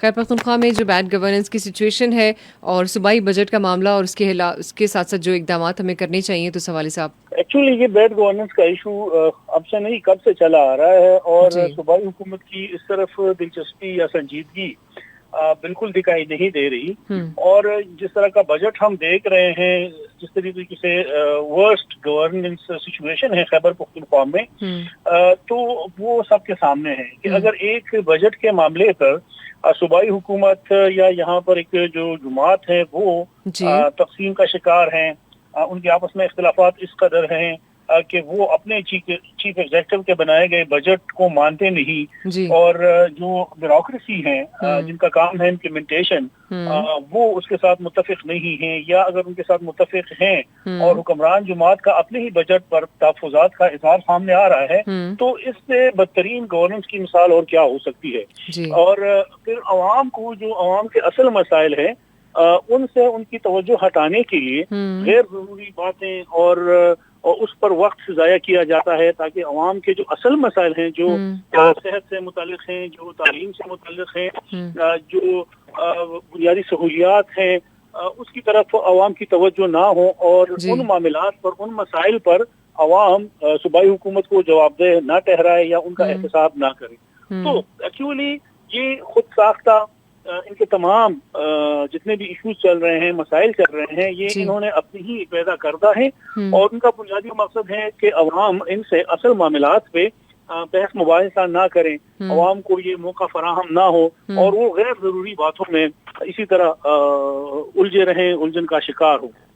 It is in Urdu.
خیبر پختونخوا میں جو بیڈ گورننس کی سچویشن ہے اور صوبائی بجٹ کا معاملہ اور اس کے ساتھ ساتھ جو اقدامات ہمیں کرنے چاہیے، تو اس حوالے سے آپ ایکچولی یہ بیڈ گورننس کا ایشو اب سے نہیں کب سے چلا آ رہا ہے، اور جی صوبائی حکومت کی اس طرف دلچسپی یا سنجیدگی بالکل دکھائی نہیں دے رہی، اور جس طرح کا بجٹ ہم دیکھ رہے ہیں، جس طریقے سے ورسٹ گورننس سچویشن ہے خیبر پختونخوا میں، تو وہ سب کے سامنے ہے کہ اگر ایک بجٹ کے معاملے پر صوبائی حکومت یا یہاں پر ایک جو جماعت ہے وہ جی تقسیم کا شکار ہیں، ان کے آپس میں اختلافات اس قدر ہیں کہ وہ اپنے چیف ایگزیکٹو کے بنائے گئے بجٹ کو مانتے نہیں، جی اور جو بیوروکریسی ہیں جن کا کام ہے امپلیمنٹیشن، وہ اس کے ساتھ متفق نہیں ہیں، یا اگر ان کے ساتھ متفق ہیں اور حکمران جماعت کا اپنے ہی بجٹ پر تحفظات کا اظہار سامنے آ رہا ہے، تو اس سے بدترین گورننس کی مثال اور کیا ہو سکتی ہے۔ جی اور پھر عوام کو جو عوام کے اصل مسائل ہیں ان سے ان کی توجہ ہٹانے کے لیے غیر ضروری باتیں اور اس پر وقت ضائع کیا جاتا ہے، تاکہ عوام کے جو اصل مسائل ہیں، جو صحت سے متعلق ہیں، جو تعلیم سے متعلق ہیں، جو بنیادی سہولیات ہیں، اس کی طرف عوام کی توجہ نہ ہو، اور ان معاملات پر، ان مسائل پر عوام صوبائی حکومت کو جوابدہ نہ ٹھہرائے یا ان کا احتساب نہ کرے۔ تو ایکچولی یہ خود ساختہ ان کے تمام جتنے بھی ایشوز چل رہے ہیں، مسائل چل رہے ہیں، یہ انہوں نے اپنی ہی پیدا کردہ ہیں، اور ان کا بنیادی مقصد ہے کہ عوام ان سے اصل معاملات پہ بحث مباحثہ نہ کریں، عوام کو یہ موقع فراہم نہ ہو، اور وہ غیر ضروری باتوں میں اسی طرح الجھے رہیں، الجھن کا شکار ہو۔